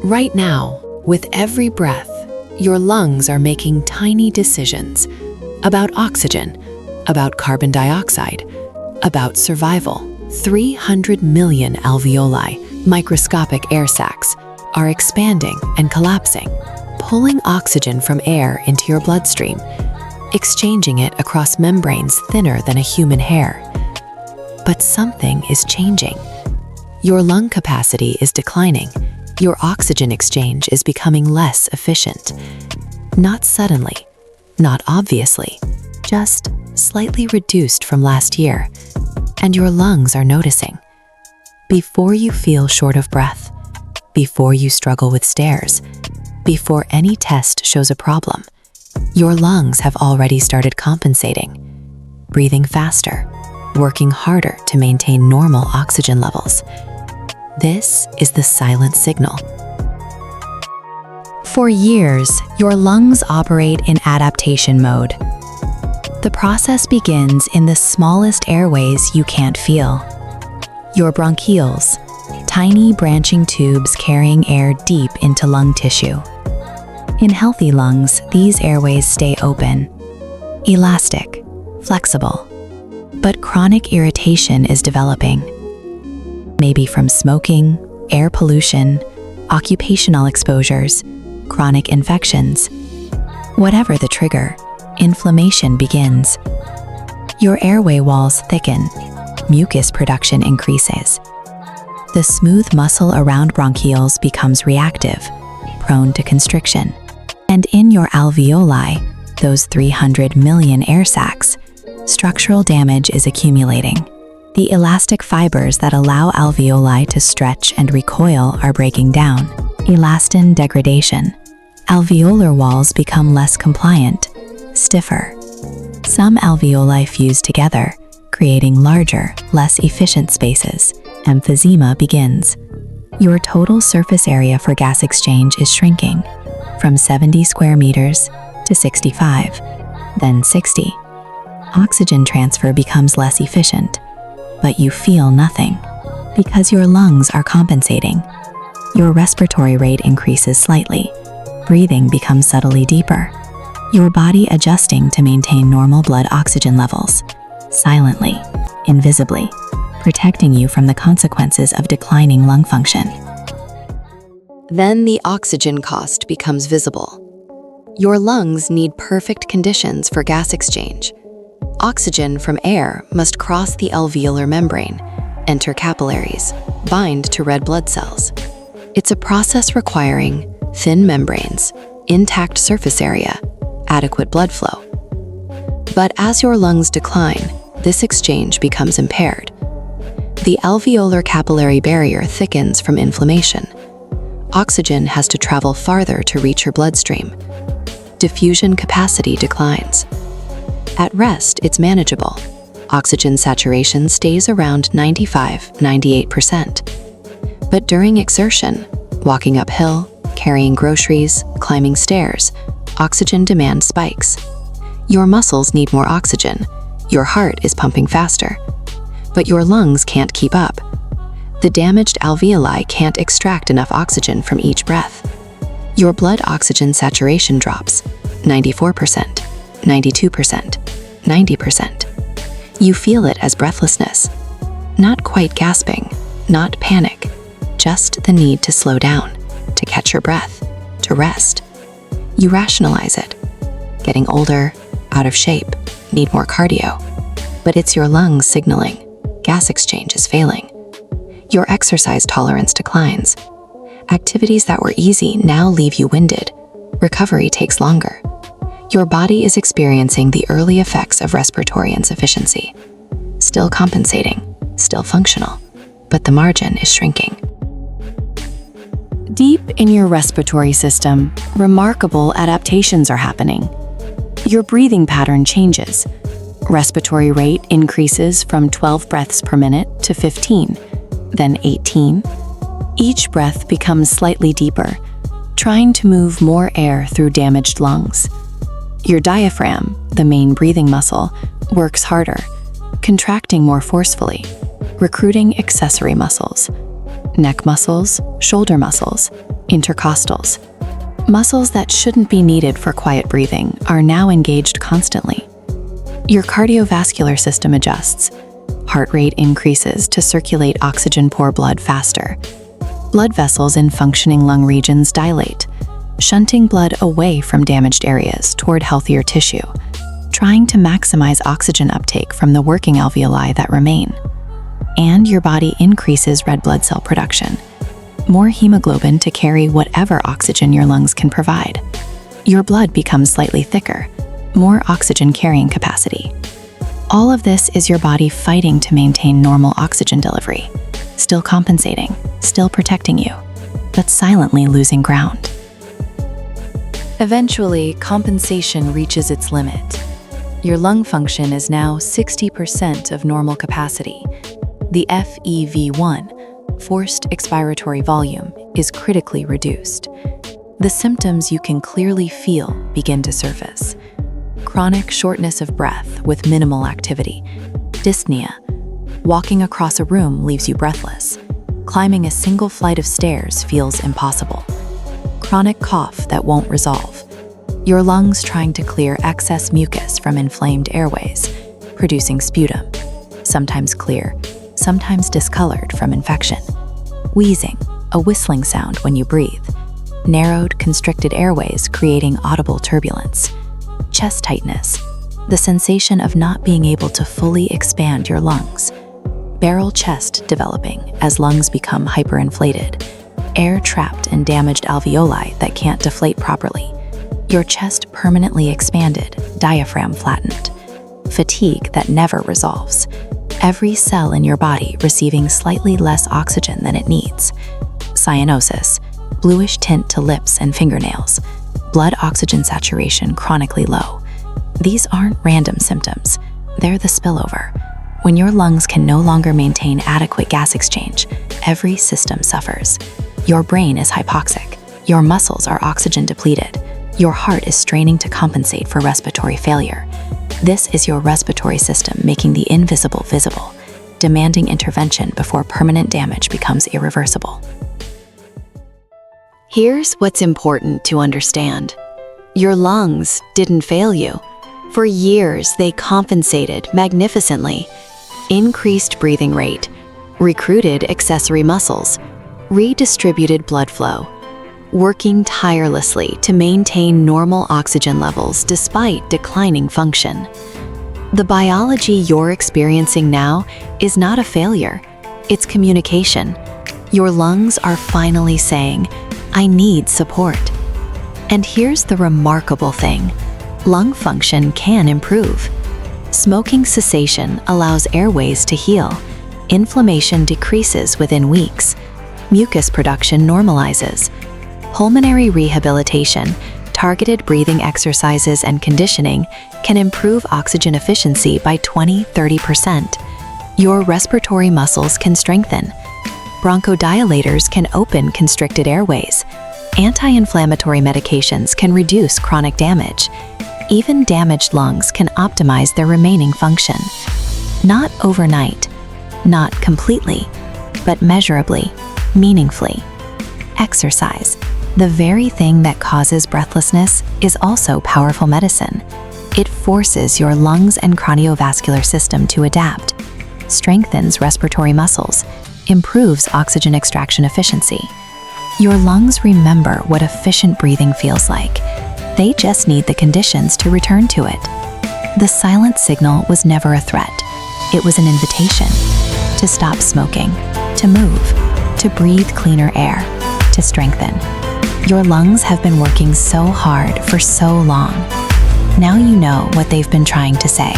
Right now, with every breath, your lungs are making tiny decisions about oxygen, about carbon dioxide, about survival. 300 million alveoli, microscopic air sacs, are expanding and collapsing, pulling oxygen from air into your bloodstream, exchanging it across membranes thinner than a human hair. But something is changing. Your lung capacity is declining. Your oxygen exchange is becoming less efficient. Not suddenly, not obviously, just slightly reduced from last year. And your lungs are noticing. Before you feel short of breath, before you struggle with stairs, before any test shows a problem, your lungs have already started compensating, breathing faster, working harder to maintain normal oxygen levels. This is the silent signal. For years, your lungs operate in adaptation mode. The process begins in the smallest airways you can't feel. Your bronchioles, tiny branching tubes carrying air deep into lung tissue. In healthy lungs, these airways stay open, elastic, flexible. But chronic irritation is developing. Maybe from smoking, air pollution, occupational exposures, chronic infections. Whatever the trigger, inflammation begins. Your airway walls thicken, mucus production increases. The smooth muscle around bronchioles becomes reactive, prone to constriction. And in your alveoli, those 300 million air sacs, structural damage is accumulating. The elastic fibers that allow alveoli to stretch and recoil are breaking down. Elastin degradation. Alveolar walls become less compliant, stiffer. Some alveoli fuse together, creating larger, less efficient spaces. Emphysema begins. Your total surface area for gas exchange is shrinking, from 70 square meters to 65, then 60. Oxygen transfer becomes less efficient, but you feel nothing because your lungs are compensating. Your respiratory rate increases slightly. Breathing becomes subtly deeper. Your body adjusting to maintain normal blood oxygen levels, silently, invisibly, protecting you from the consequences of declining lung function. Then the oxygen cost becomes visible. Your lungs need perfect conditions for gas exchange. Oxygen from air must cross the alveolar membrane, enter capillaries, bind to red blood cells. It's a process requiring thin membranes, intact surface area, adequate blood flow. But as your lungs decline, this exchange becomes impaired. The alveolar capillary barrier thickens from inflammation. Oxygen has to travel farther to reach your bloodstream. Diffusion capacity declines. At rest, it's manageable. Oxygen saturation stays around 95–98%. But during exertion, walking uphill, carrying groceries, climbing stairs, oxygen demand spikes. Your muscles need more oxygen. Your heart is pumping faster. But your lungs can't keep up. The damaged alveoli can't extract enough oxygen from each breath. Your blood oxygen saturation drops 94%, 92%, 90%. You feel it as breathlessness. Not quite gasping, not panic, just the need to slow down, to catch your breath, to rest. You rationalize it. Getting older, out of shape, need more cardio. But it's your lungs signaling. Gas exchange is failing. Your exercise tolerance declines. Activities that were easy now leave you winded. Recovery takes longer. Your body is experiencing the early effects of respiratory insufficiency. Still compensating, still functional, but the margin is shrinking. Deep in your respiratory system, remarkable adaptations are happening. Your breathing pattern changes. Respiratory rate increases from 12 breaths per minute to 15, then 18. Each breath becomes slightly deeper, trying to move more air through damaged lungs. Your diaphragm, the main breathing muscle, works harder, contracting more forcefully, recruiting accessory muscles. neck muscles, shoulder muscles, intercostals. Muscles that shouldn't be needed for quiet breathing are now engaged constantly. Your cardiovascular system adjusts. Heart rate increases to circulate oxygen-poor blood faster. Blood vessels in functioning lung regions dilate, shunting blood away from damaged areas toward healthier tissue, trying to maximize oxygen uptake from the working alveoli that remain. And your body increases red blood cell production, more hemoglobin to carry whatever oxygen your lungs can provide. Your blood becomes slightly thicker, more oxygen carrying capacity. All of this is your body fighting to maintain normal oxygen delivery, still compensating, still protecting you, but silently losing ground. Eventually, compensation reaches its limit. Your lung function is now 60% of normal capacity. The FEV1, forced expiratory volume, is critically reduced. The symptoms you can clearly feel begin to surface. Chronic shortness of breath with minimal activity. Dyspnea. Walking across a room leaves you breathless. Climbing a single flight of stairs feels impossible. Chronic cough that won't resolve. Your lungs trying to clear excess mucus from inflamed airways, producing sputum, sometimes clear, sometimes discolored from infection. Wheezing, a whistling sound when you breathe. Narrowed, constricted airways creating audible turbulence. Chest tightness, the sensation of not being able to fully expand your lungs. Barrel chest developing as lungs become hyperinflated. Air trapped in damaged alveoli that can't deflate properly. Your chest permanently expanded, diaphragm flattened. Fatigue that never resolves. Every cell in your body receiving slightly less oxygen than it needs. Cyanosis, bluish tint to lips and fingernails. Blood oxygen saturation chronically low. These aren't random symptoms, they're the spillover. When your lungs can no longer maintain adequate gas exchange, every system suffers. Your brain is hypoxic, your muscles are oxygen depleted, your heart is straining to compensate for respiratory failure. This is your respiratory system making the invisible visible, demanding intervention before permanent damage becomes irreversible. Here's what's important to understand. Your lungs didn't fail you. For years, they compensated magnificently. Increased breathing rate, recruited accessory muscles, redistributed blood flow, working tirelessly to maintain normal oxygen levels despite declining function. The biology you're experiencing now is not a failure, it's communication. Your lungs are finally saying, I need support. And here's the remarkable thing. Lung function can improve. Smoking cessation allows airways to heal. Inflammation decreases within weeks. Mucus production normalizes. Pulmonary rehabilitation, targeted breathing exercises and conditioning can improve oxygen efficiency by 20–30%. Your respiratory muscles can strengthen. Bronchodilators can open constricted airways. Anti-inflammatory medications can reduce chronic damage. Even damaged lungs can optimize their remaining function. Not overnight, not completely, but measurably, meaningfully. Exercise, the very thing that causes breathlessness, is also powerful medicine. It forces your lungs and cardiovascular system to adapt, strengthens respiratory muscles, improves oxygen extraction efficiency. Your lungs remember what efficient breathing feels like. They just need the conditions to return to it. The silent signal was never a threat. It was an invitation to stop smoking, to move, to breathe cleaner air, to strengthen. Your lungs have been working so hard for so long. Now you know what they've been trying to say.